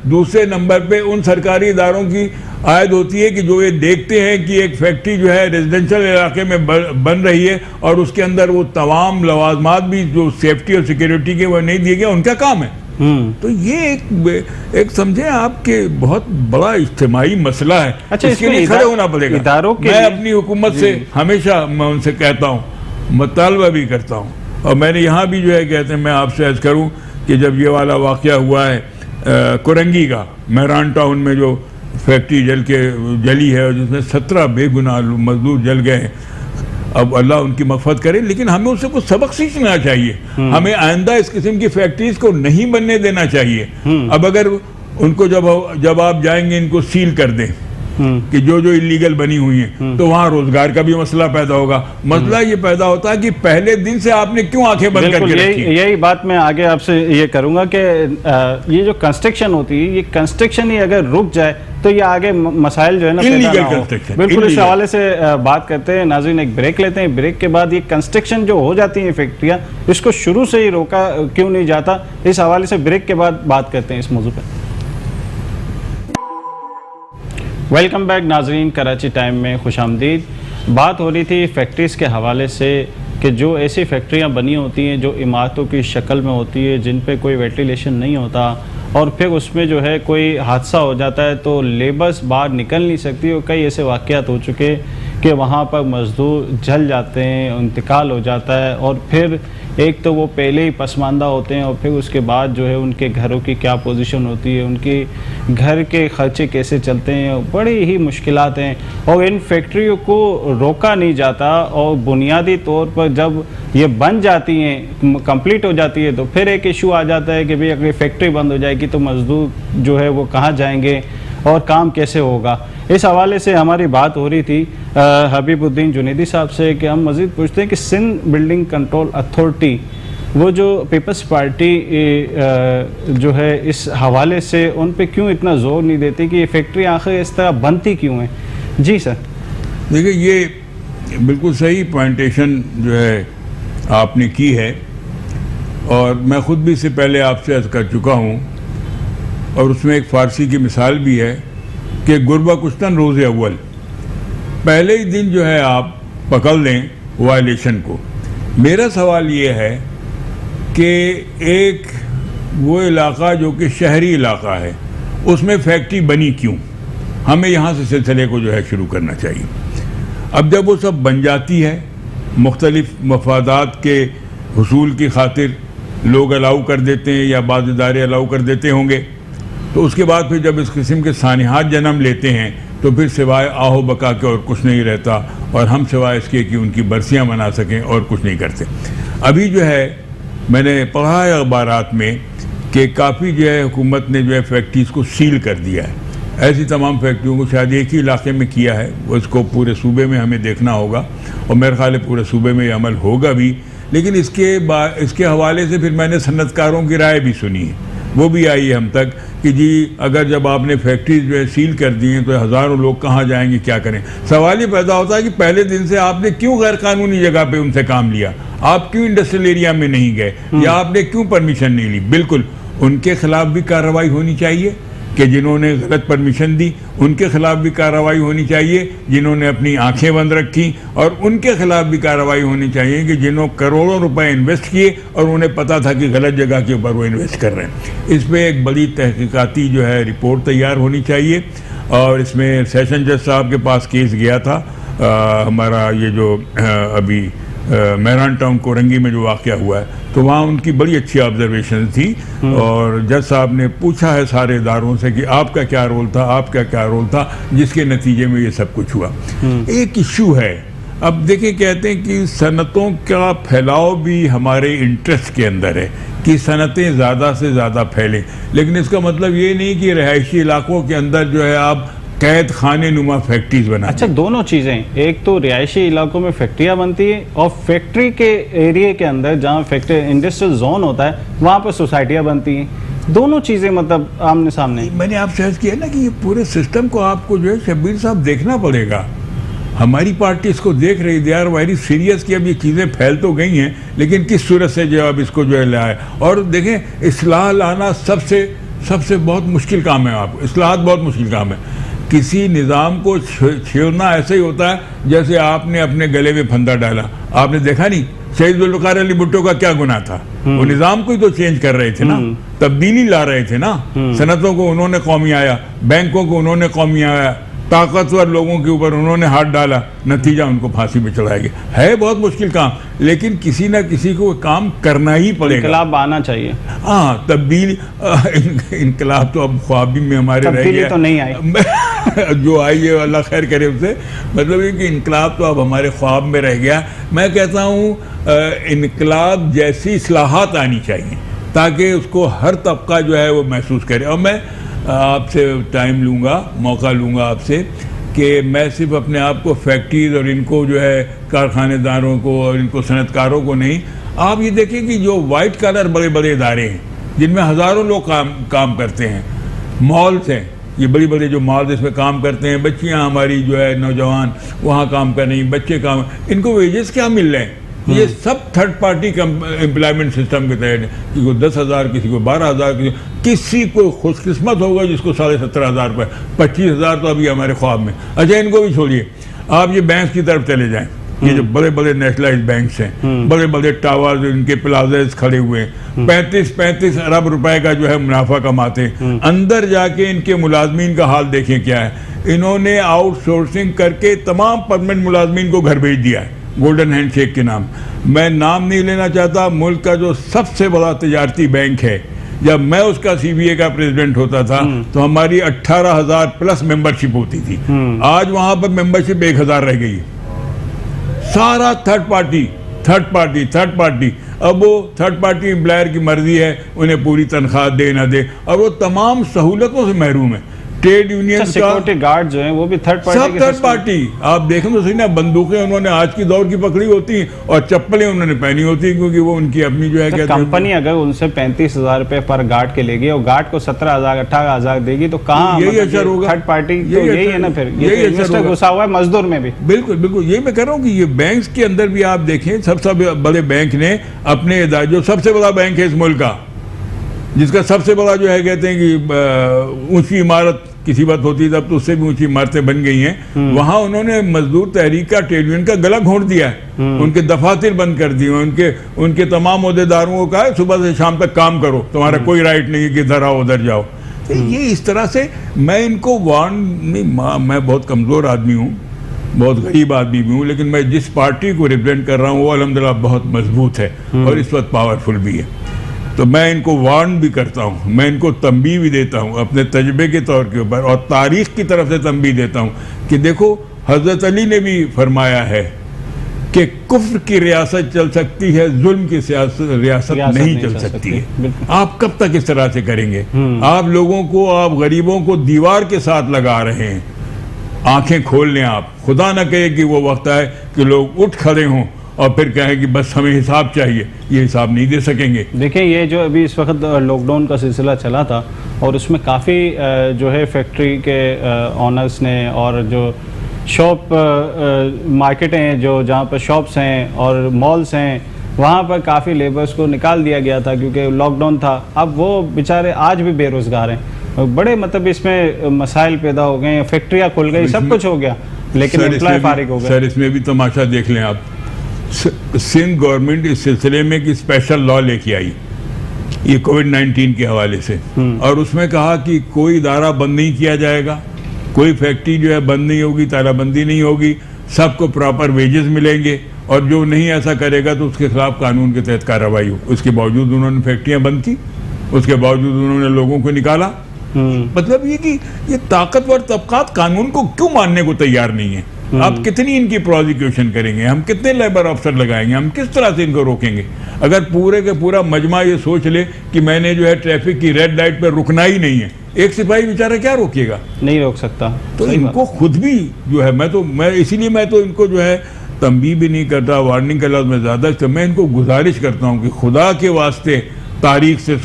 دوسرے نمبر پہ ان سرکاری اداروں کی عائد ہوتی ہے کہ جو یہ دیکھتے ہیں کہ ایک فیکٹری جو ہے ریزیڈنشل علاقے میں بن رہی ہے اور اس کے اندر وہ تمام لوازمات بھی جو سیفٹی اور سیکیورٹی کے وہ نہیں دیے گئے، ان کا کام ہے. تو یہ ایک سمجھیں آپ کے بہت بڑا اجتماعی مسئلہ ہے. اچھا، اس کے لیے کھڑے ہونا پڑے گا. میں اپنی حکومت سے ہمیشہ میں ان سے کہتا ہوں، مطالبہ بھی کرتا ہوں، اور میں نے یہاں بھی جو ہے کہتے ہیں میں آپ سے عرض کروں کہ جب یہ والا واقعہ ہوا ہے کورنگی کا، مہران ٹاؤن میں جو فیکٹری جلی ہے اور جس میں 17 بے گناہ مزدور جل گئے ہیں، اب اللہ ان کی مغفرت کرے، لیکن ہمیں اس سے کچھ سبق سیکھنا چاہیے. ہمیں آئندہ اس قسم کی فیکٹریز کو نہیں بننے دینا چاہیے. اب اگر ان کو جب آپ جائیں گے ان کو سیل کر دیں کہ جو اللیگل بنی ہوئی ہیں، تو وہاں روزگار کا بھی مسئلہ پیدا ہوگا. مسئلہ یہ پیدا ہوتا ہے کہ پہلے دن سے آپ نے کیوں آنکھیں بند کر کے رکھی. یہی بات میں آگے آپ سے یہ کروں گا کہ یہ جو کنسٹرکشن ہوتی ہے، یہ کنسٹرکشن ہی اگر رک جائے تو یہ آگے مسائل جو ہے نا پیدا نہ ہو. بالکل اس حوالے سے بات کرتے ہیں. ناظرین ایک بریک لیتے ہیں. بریک کے بعد یہ کنسٹرکشن جو ہو جاتی ہیں فیکٹریاں، اس کو شروع سے ہی روکا کیوں نہیں جاتا، اس حوالے سے بریک کے بعد بات کرتے ہیں اس موضوع پہ. ویلکم بیک ناظرین، کراچی ٹائم میں خوش آمدید. بات ہو رہی تھی فیکٹریز کے حوالے سے کہ جو ایسی فیکٹریاں بنی ہوتی ہیں جو عمارتوں کی شکل میں ہوتی ہے، جن پہ کوئی وینٹیلیشن نہیں ہوتا، اور پھر اس میں جو ہے کوئی حادثہ ہو جاتا ہے تو لیبرز باہر نکل نہیں سکتی. اور کئی ایسے واقعات ہو چکے کہ وہاں پر مزدور جل جاتے ہیں، انتقال ہو جاتا ہے، اور پھر ایک تو وہ پہلے ہی پسماندہ ہوتے ہیں، اور پھر اس کے بعد جو ہے ان کے گھروں کی کیا پوزیشن ہوتی ہے، ان کے گھر کے خرچے کیسے چلتے ہیں، بڑی ہی مشکلات ہیں. اور ان فیکٹریوں کو روکا نہیں جاتا، اور بنیادی طور پر جب یہ بن جاتی ہیں، کمپلیٹ ہو جاتی ہے، تو پھر ایک ایشو آ جاتا ہے کہ بھئی اگر فیکٹری بند ہو جائے گی تو مزدور جو ہے وہ کہاں جائیں گے اور کام کیسے ہوگا. اس حوالے سے ہماری بات ہو رہی تھی حبیب الدین جنیدی صاحب سے کہ ہم مزید پوچھتے ہیں کہ سندھ بلڈنگ کنٹرول اتھارٹی، وہ جو پیپلز پارٹی جو ہے اس حوالے سے ان پہ کیوں اتنا زور نہیں دیتی کہ یہ فیکٹری آخر اس طرح بنتی کیوں ہیں؟ جی سر. دیکھیں، یہ بالکل صحیح پوائنٹیشن جو ہے آپ نے کی ہے، اور میں خود بھی اس سے پہلے آپ سے عرض کر چکا ہوں، اور اس میں ایک فارسی کی مثال بھی ہے کہ گربہ کشتن روز اول، پہلے ہی دن جو ہے آپ پکڑ لیں وائلیشن کو. میرا سوال یہ ہے کہ ایک وہ علاقہ جو کہ شہری علاقہ ہے، اس میں فیکٹری بنی کیوں؟ ہمیں یہاں سے سلسلے کو جو ہے شروع کرنا چاہیے. اب جب وہ سب بن جاتی ہے، مختلف مفادات کے حصول کی خاطر لوگ الاؤ کر دیتے ہیں یا بعض ادارے الاؤ کر دیتے ہوں گے، تو اس کے بعد پھر جب اس قسم کے سانحات جنم لیتے ہیں تو پھر سوائے آہو بکا کے اور کچھ نہیں رہتا، اور ہم سوائے اس کے کہ ان کی برسیاں منا سکیں اور کچھ نہیں کرتے. ابھی جو ہے میں نے پڑھا ہے اخبارات میں کہ کافی جو ہے حکومت نے جو ہے فیکٹریز کو سیل کر دیا ہے. ایسی تمام فیکٹریوں کو شاید ایک ہی علاقے میں کیا ہے، وہ اس کو پورے صوبے میں ہمیں دیکھنا ہوگا، اور میرے خیال ہے پورے صوبے میں یہ عمل ہوگا بھی. لیکن اس کے حوالے سے پھر میں نے صنعت کاروں کی رائے بھی سنی ہے، وہ بھی آئی ہے ہم تک کہ جی اگر جب آپ نے فیکٹریز جو ہے سیل کر دی ہیں تو ہزاروں لوگ کہاں جائیں گے، کیا کریں. سوال یہ پیدا ہوتا ہے کہ پہلے دن سے آپ نے کیوں غیر قانونی جگہ پہ ان سے کام لیا؟ آپ کیوں انڈسٹریل ایریا میں نہیں گئے، یا آپ نے کیوں پرمیشن نہیں لی؟ بالکل ان کے خلاف بھی کارروائی ہونی چاہیے کہ جنہوں نے غلط پرمیشن دی، ان کے خلاف بھی کارروائی ہونی چاہیے جنہوں نے اپنی آنکھیں بند رکھی، اور ان کے خلاف بھی کارروائی ہونی چاہیے کہ جنہوں کروڑوں روپے انویسٹ کیے اور انہیں پتہ تھا کہ غلط جگہ کے اوپر وہ انویسٹ کر رہے ہیں. اس پہ ایک بڑی تحقیقاتی جو ہے رپورٹ تیار ہونی چاہیے. اور اس میں سیشن جج صاحب کے پاس کیس گیا تھا، ہمارا یہ جو ابھی مہران ٹاؤن کورنگی میں جو واقعہ ہوا ہے، تو وہاں ان کی بڑی اچھی آبزرویشن تھی، اور جج صاحب نے پوچھا ہے سارے اداروں سے کہ آپ کا کیا رول تھا، آپ کا کیا رول تھا، جس کے نتیجے میں یہ سب کچھ ہوا. ایک ایشو ہے، اب دیکھیں کہتے ہیں کہ صنعتوں کا پھیلاؤ بھی ہمارے انٹرسٹ کے اندر ہے کہ صنعتیں زیادہ سے زیادہ پھیلیں، لیکن اس کا مطلب یہ نہیں کہ رہائشی علاقوں کے اندر جو ہے آپ قید خانے نما فیکٹریز بنا. اچھا، دونوں چیزیں، ایک تو رہائشی علاقوں میں فیکٹریاں بنتی ہیں، اور فیکٹری کے ایریے کے اندر جہاں فیکٹری انڈسٹریل زون ہوتا ہے وہاں پر سوسائٹیاں بنتی ہیں. دونوں چیزیں مطلب آمنے سامنے. میں نے آپ سے عرض کیا نا کہ یہ پورے سسٹم کو آپ کو جو ہے شبیر صاحب دیکھنا پڑے گا. ہماری پارٹی اس کو دیکھ رہی، دے آر ویری سیریس کہ اب یہ چیزیں پھیل تو گئی ہیں، لیکن کس صورت سے جو اب اس کو جو ہے لائے. اور دیکھیں اصلاح لانا سب سے بہت مشکل کام ہے. آپ اصلاحات بہت مشکل کام ہے. کسی نظام کو چھیڑنا ایسے ہی ہوتا ہے جیسے آپ نے اپنے گلے میں پھندا ڈالا. آپ نے دیکھا نہیں شہید ذوالفقار علی بھٹو کا کیا گناہ تھا؟ وہ نظام کو ہی تو چینج کر رہے تھے نا, تبدیلی لا رہے تھے نا. صنعتوں کو انہوں نے قومی آیا, بینکوں کو انہوں نے قومی آیا, طاقتور لوگوں کے اوپر انہوں نے ہاتھ ڈالا, نتیجہ ان کو پھانسی پہ چڑھایا گیا. ہے بہت مشکل کام, لیکن کسی نہ کسی کو کام کرنا ہی پڑے گا. انقلاب آنا چاہیے. ہاں تبدیلی, انقلاب تو اب خوابی میں ہمارے رہ گیا, تو نہیں آئی جو آئی ہے اللہ خیر کرے اس سے. مطلب یہ کہ انقلاب تو اب ہمارے خواب میں رہ گیا. میں کہتا ہوں انقلاب جیسی اصلاحات آنی چاہیے تاکہ اس کو ہر طبقہ جو ہے وہ محسوس کرے. اور میں آپ سے ٹائم لوں گا, موقع لوں گا آپ سے کہ میں صرف اپنے آپ کو فیکٹریز اور ان کو جو ہے کارخانے داروں کو اور ان کو صنعت کاروں کو نہیں, آپ یہ دیکھیں کہ جو وائٹ کالر بڑے بڑے ادارے ہیں جن میں ہزاروں لوگ کام کرتے ہیں, مالز ہیں, یہ بڑی بڑے جو مالز اس میں کام کرتے ہیں, بچیاں ہماری جو ہے نوجوان وہاں کام کر رہی ہیں, بچے کام, ان کو ویجز کیا مل رہے ہیں؟ یہ سب تھرڈ پارٹی امپلائمنٹ سسٹم کے تحت. کسی کو 10,000, کسی کو 12,000, کسی کو خوش قسمت ہوگا جس کو 17,500 روپے, 25,000 تو ابھی ہمارے خواب میں. اچھا ان کو بھی چھوڑیے, آپ یہ بینکس کی طرف چلے جائیں. یہ جو بڑے بڑے نیشنلائز بینکس ہیں, بڑے بڑے ٹاورز, ان کے پلازز کھڑے ہوئے ہیں, 35 ارب روپے کا جو ہے منافع کماتے ہیں. اندر جا کے ان کے ملازمین کا حال دیکھیں کیا ہے. انہوں نے آؤٹ سورسنگ کر کے تمام پرمننٹ ملازمین کو گھر بھیج دیا ہے گولڈن ہینڈ شیک کے نام. میں نام نہیں لینا چاہتا, ملک کا جو سب سے بڑا تجارتی بینک ہے, جب میں اس کا سی بی اے کا پریزیڈنٹ ہوتا تھا تو ہماری 18,000 پلس ممبرشپ ہوتی تھی. آج وہاں پر ممبرشپ 1,000 رہ گئی. سارا تھرڈ پارٹی. اب وہ تھرڈ پارٹی امپلائر کی مرضی ہے انہیں پوری تنخواہ دے نہ دے, اور وہ تمام سہولتوں سے محروم ہے. ٹریڈ یونین کا سیکورٹی گارڈ جو ہیں وہ بھی تھرڈ پارٹی, سب تھرڈ پارٹی. آپ دیکھیں تو صحیح نا, بندوقیں انہوں نے آج کی دور کی پکڑی ہوتی ہیں اور چپلیں انہوں نے پہنی ہوتی ہیں, کیونکہ وہ ان کی اپنی جو ہے کمپنی اگر ان سے 35,000 روپے پر گارڈ کے لے گی اور گارڈ کو 17,000 18,000 دے گی تو کہاں یہی اثر ہوگا. تھرڈ پارٹی تو یہی ہے نا, پھر یہ انویسٹر گھسا ہوا ہے مزدور میں بھی. بالکل یہی میں کہہ رہا ہوں کہ یہ بینکس کے اندر بھی آپ دیکھیں, سب سے بڑے بینک نے اپنے ادارے, جو سب سے بڑا بینک ہے اس ملک کا, جس کا سب سے بڑا جو ہے کہتے ہیں کہ اونچی عمارت کسی بات ہوتی ہے تب تو اس سے بھی اونچی عمارتیں بن گئی ہیں, وہاں انہوں نے مزدور تحریک کا, ٹریڈ یونین کا گلا گھونٹ دیا ہے. ان کے دفاتر بند کر دیے, ان کے تمام عہدیداروں کو کہا ہے صبح سے شام تک کام کرو, تمہارا کوئی رائٹ نہیں ہے کہ ادھر آؤ ادھر جاؤ. یہ اس طرح سے میں ان کو میں بہت کمزور آدمی ہوں, بہت غریب آدمی بھی ہوں, لیکن میں جس پارٹی کو ریپرزینٹ کر رہا ہوں وہ الحمدللہ بہت مضبوط ہے اور اس وقت پاورفل بھی ہے. تو میں ان کو وارن بھی کرتا ہوں, میں ان کو تنبیہ بھی دیتا ہوں اپنے تجربے کے طور کے اوپر, اور تاریخ کی طرف سے تنبیہ دیتا ہوں کہ دیکھو حضرت علی نے بھی فرمایا ہے کہ کفر کی ریاست چل سکتی ہے, ظلم کی ریاست نہیں چل سکتی ہے. آپ کب تک اس طرح سے کریں گے؟ آپ لوگوں کو, آپ غریبوں کو دیوار کے ساتھ لگا رہے ہیں. آنکھیں کھول لیں آپ, خدا نہ کہے کہ وہ وقت آئے کہ لوگ اٹھ کھڑے ہوں اور پھر کہیں کہ بس ہمیں حساب چاہیے. یہ حساب نہیں دے سکیں گے. دیکھیں یہ جو ابھی اس وقت لاک ڈاؤن کا سلسلہ چلا تھا اور اس میں کافی جو ہے فیکٹری کے آنرز نے اور جو شاپ مارکیٹیں ہیں, جو جہاں پر شاپس ہیں اور مالز ہیں, وہاں پر کافی لیبرز کو نکال دیا گیا تھا کیونکہ لاک ڈاؤن تھا. اب وہ بیچارے آج بھی بے روزگار ہیں. بڑے مطلب اس میں مسائل پیدا ہو گئے, فیکٹریاں کھل گئی, سب کچھ ہو گیا, لیکن امپلائی فارغ ہو گئے. سر اس میں بھی تماشا دیکھ لیں آپ, سندھ گورنمنٹ اس سلسلے میں ایک اسپیشل لا لے کے آئی یہ کووڈ-19 کے حوالے سے, اور اس میں کہا کہ کوئی ادارہ بند نہیں کیا جائے گا, کوئی فیکٹری جو ہے بند نہیں ہوگی, تالہ بندی نہیں ہوگی, سب کو پراپر ویجز ملیں گے, اور جو نہیں ایسا کرے گا تو اس کے خلاف قانون کے تحت کارروائی ہو. اس کے باوجود انہوں نے فیکٹریاں بند کی, اس کے باوجود انہوں نے لوگوں کو نکالا. مطلب یہ کہ یہ طاقتور طبقات قانون کو کیوں ماننے کو تیار نہیں ہیں. آپ کتنی ان کی پروزیکیوشن کریں گے, ہم کتنے لیبر افسر لگائیں گے, ہم کس طرح سے ان کو روکیں گے؟ اگر پورے کے پورا مجمع یہ سوچ لے کہ میں نے جو ہے ٹریفک کی ریڈ لائٹ پہ رکنا ہی نہیں ہے, ایک سپاہی بیچارہ کیا روکے گا؟ نہیں روک سکتا. تو ان کو خود بھی جو ہے, میں اسی لیے میں تو ان کو جو ہے تنبیہ بھی نہیں کرتا, وارننگ کا لفظ میں زیادہ, میں ان کو گزارش کرتا ہوں کہ خدا کے واسطے تاریخ سے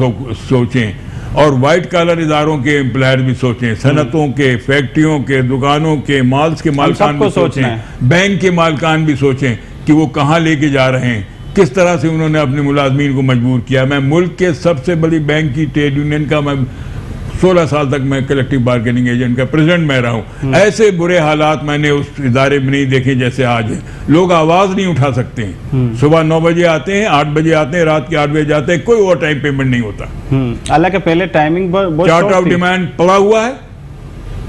سوچیں, اور وائٹ کالر اداروں کے امپلائر بھی سوچیں, صنعتوں کے, فیکٹریوں کے, دکانوں کے, مالز کے مالکان بھی سوچیں, بینک کے مالکان بھی سوچیں کہ وہ کہاں لے کے جا رہے ہیں, کس طرح سے انہوں نے اپنے ملازمین کو مجبور کیا. میں ملک کے سب سے بڑی بینک کی ٹریڈ یونین کا میں 16 سال تک میں کلیکٹیو بارگیننگ ایجنٹ کا پریزیڈنٹ میں رہا ہوں. ایسے برے حالات میں نے اس ادارے میں نہیں دیکھے جیسے آج ہیں. لوگ آواز نہیں اٹھا سکتے ہیں. صبح 9 بجے آتے ہیں, 8 بجے آتے ہیں, رات کے 8 بجے جاتے ہیں, کوئی اوور ٹائم پیمنٹ نہیں ہوتا. حالانکہ پہلے ٹائمنگ چارٹ آف ڈیمانڈ پڑا ہوا ہے.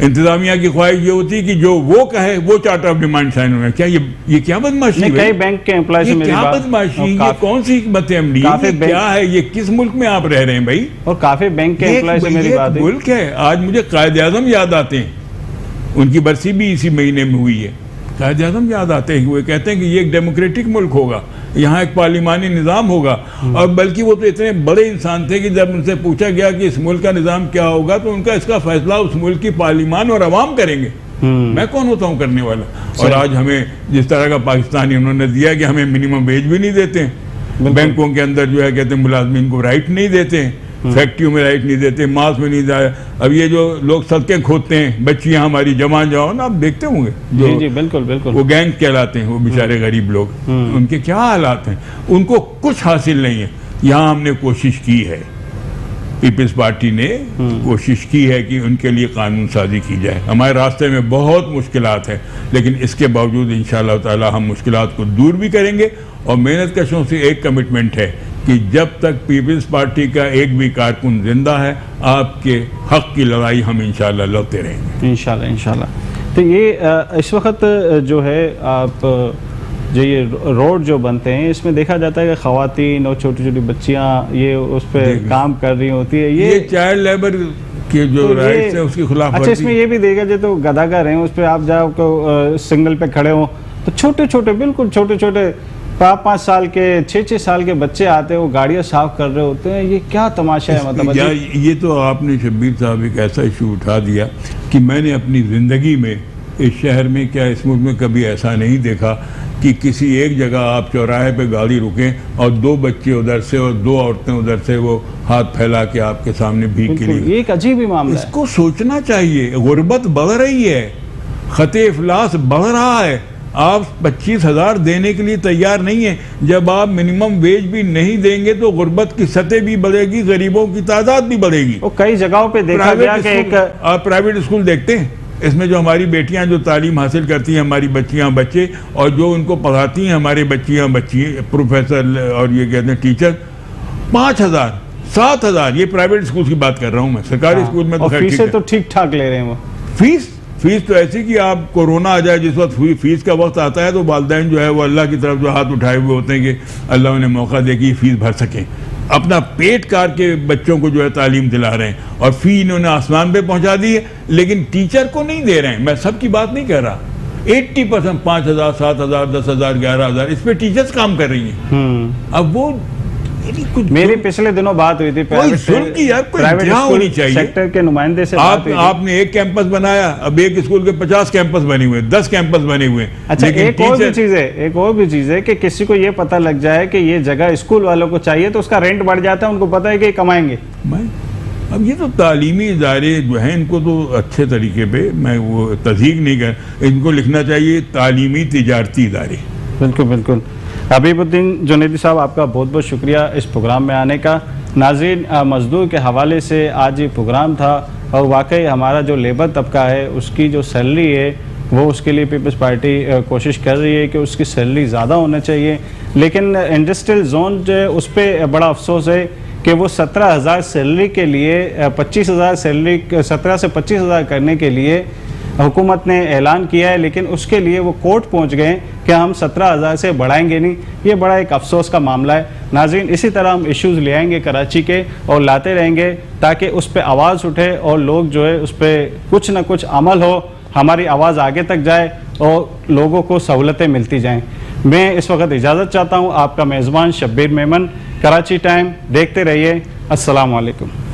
انتظامیہ کی خواہش یہ ہوتی ہے کہ جو وہ کہے وہ چارٹ آف ڈیمانڈ سائن ہونا. کیا یہ کیا بدماشی ہے؟ کئی بینک کے امپلائی سے میری بات, بدماشی, یہ کون سی حکمت عملی ہے, کیا ہے یہ, کس ملک میں آپ رہ رہے ہیں بھائی؟ اور کافی بینک کے امپلائی سے میری بات ہے. ملک ہے. آج مجھے قائد اعظم یاد آتے ہیں, ان کی برسی بھی اسی مہینے میں ہوئی ہے. قائد اعظم یاد آتے ہیں, وہ کہتے ہیں کہ یہ ایک ڈیموکریٹک ملک ہوگا, یہاں ایک پارلیمانی نظام ہوگا. اور بلکہ وہ تو اتنے بڑے انسان تھے کہ جب ان سے پوچھا گیا کہ اس ملک کا نظام کیا ہوگا تو ان کا اس کا فیصلہ اس ملک کی پارلیمان اور عوام کریں گے. میں کون ہوتا ہوں کرنے والا؟ اور آج ہمیں جس طرح کا پاکستانی انہوں نے دیا کہ ہمیں منیمم ویج بھی نہیں دیتے ہیں, بینکوں کے اندر جو ہے کہتے ہیں ملازمین کو رائٹ نہیں دیتے ہیں, فیکٹریوں میں رائٹ نہیں دیتے, ماس میں نہیں دیا. اب یہ جو لوگ صدقے کھودتے ہیں, بچیاں ہماری جوان نا, آپ دیکھتے ہوں گے, جی بالکل بالکل, وہ گینگ کہلاتے ہیں, وہ بیچارے غریب لوگ, ان کے کیا حالات ہیں, ان کو کچھ حاصل نہیں ہے. یہاں ہم نے کوشش کی ہے, پیپلز پارٹی نے کوشش کی ہے کہ ان کے لیے قانون سازی کی جائے. ہمارے راستے میں بہت مشکلات ہیں, لیکن اس کے باوجود انشاءاللہ تعالی ہم مشکلات کو دور بھی کریں گے. اور محنت کشوں سے ایک کمٹمنٹ ہے کہ جب تک پیپلز پارٹی کا ایک بھی کارکن زندہ ہے, آپ کے حق کی لڑائی ہم انشاءاللہ لڑتے رہیں گے. انشاءاللہ. تو یہ اس وقت جو ہے آپ جو یہ روڈ جو بنتے ہیں, اس میں دیکھا جاتا ہے کہ خواتین اور چھوٹی چھوٹی بچیاں یہ اس پہ کام کر رہی ہوتی ہے. یہ چائلڈ لیبر کے جو رائٹس ہیں اس کی خلاف ورزی. اچھا, اس میں یہ بھی دیکھا جائے تو گداگر ہیں, اس پہ آپ جاؤ کو سنگل پہ کھڑے ہوں تو چھوٹے چھوٹے, بالکل چھوٹے چھوٹے 5 سال کے 6 سال کے بچے آتے ہیں, وہ گاڑیاں صاف کر رہے ہوتے ہیں. یہ کیا تماشا ہے؟ مطلب یہ تو آپ نے شبیر صاحب ایک ایسا ایشو اٹھا دیا کہ میں نے اپنی زندگی میں اس شہر میں, کیا اس ملک میں کبھی ایسا نہیں دیکھا کہ کسی ایک جگہ آپ چوراہے پہ گاڑی رکیں اور 2 بچے ادھر سے اور 2 عورتیں ادھر سے وہ ہاتھ پھیلا کے آپ کے سامنے بھیک کے لیے. یہ ایک عجیب ہی معاملہ ہے. اس کو سوچنا چاہیے. غربت بڑھ رہی ہے, خط افلاس بڑھ رہا ہے. آپ 25,000 دینے کے لیے تیار نہیں ہیں. جب آپ منیمم ویج بھی نہیں دیں گے تو غربت کی سطح بھی بڑھے گی, غریبوں کی تعداد بھی بڑھے گی. کئی جگہوں پہ دیکھا گیا کہ آپ پرائیویٹ اسکول دیکھتے ہیں, اس میں جو ہماری بیٹیاں جو تعلیم حاصل کرتی ہیں, ہماری بچیاں بچے, اور جو ان کو پڑھاتی ہیں ہمارے بچیاں پروفیسر اور یہ کہتے ہیں ٹیچر, 5,000 7,000. یہ پرائیویٹ اسکول کی بات کر رہا ہوں میں. سرکاری اسکول میں تو فیسیں تو ٹھیک ٹھاک لے رہے ہیں. وہ فیس تو ایسی کہ آپ کورونا آ جائے, جس وقت فیس کا وقت آتا ہے تو والدین جو ہے وہ اللہ کی طرف جو ہاتھ اٹھائے ہوئے ہوتے ہیں کہ اللہ انہیں موقع دے کہ فیس بھر سکیں. اپنا پیٹ کاٹ کے بچوں کو جو ہے تعلیم دلا رہے ہیں, اور فی انہوں نے آسمان پہ پہنچا دی ہے, لیکن ٹیچر کو نہیں دے رہے ہیں. میں سب کی بات نہیں کہہ رہا, 80% 5,000 7,000 10,000 11,000 اس پہ ٹیچرز کام کر رہی ہیں. اب وہ میری پچھلے دنوں بات ہوئی تھی پرائیویٹ سیکٹر کے نمائندے سے. آپ نے ایک کیمپس بنایا, اب ایک اسکول کے 50 کیمپس بنے ہوئے, 10 کیمپس بنے ہوئے. اچھا, ایک اور بھی چیز ہے کہ کسی کو یہ پتہ لگ جائے کہ یہ جگہ اسکول والوں کو چاہیے تو اس کا رینٹ بڑھ جاتا ہے, ان کو پتہ ہے کہ یہ کمائیں گے. اب یہ تو تعلیمی ادارے جو ہیں ان کو تو اچھے طریقے پہ, میں وہ تصدیق نہیں کر, ان کو لکھنا چاہیے تعلیمی تجارتی ادارے. بالکل بالکل. حبیب الدین جنیدی صاحب, آپ کا بہت بہت شکریہ اس پروگرام میں آنے کا. ناظرین, مزدور کے حوالے سے آج یہ پروگرام تھا, اور واقعی ہمارا جو لیبر طبقہ ہے اس کی جو سیلری ہے وہ اس کے لیے پیپلز پارٹی کوشش کر رہی ہے کہ اس کی سیلری زیادہ ہونا چاہیے. لیکن انڈسٹریل زون جو ہے اس پہ بڑا افسوس ہے کہ وہ 17,000 سیلری کے لیے 25,000 سیلری 17 سے 25,000 کرنے کے لیے حکومت نے اعلان کیا ہے, لیکن اس کے لیے وہ کورٹ پہنچ گئے کہ ہم 17,000 سے بڑھائیں گے نہیں. یہ بڑا ایک افسوس کا معاملہ ہے. ناظرین, اسی طرح ہم ایشوز لے آئیں گے کراچی کے اور لاتے رہیں گے تاکہ اس پہ آواز اٹھے اور لوگ جو ہے اس پہ کچھ نہ کچھ عمل ہو, ہماری آواز آگے تک جائے اور لوگوں کو سہولتیں ملتی جائیں. میں اس وقت اجازت چاہتا ہوں. آپ کا میزبان شبیر میمن, کراچی ٹائم دیکھتے رہیے. السلام علیکم.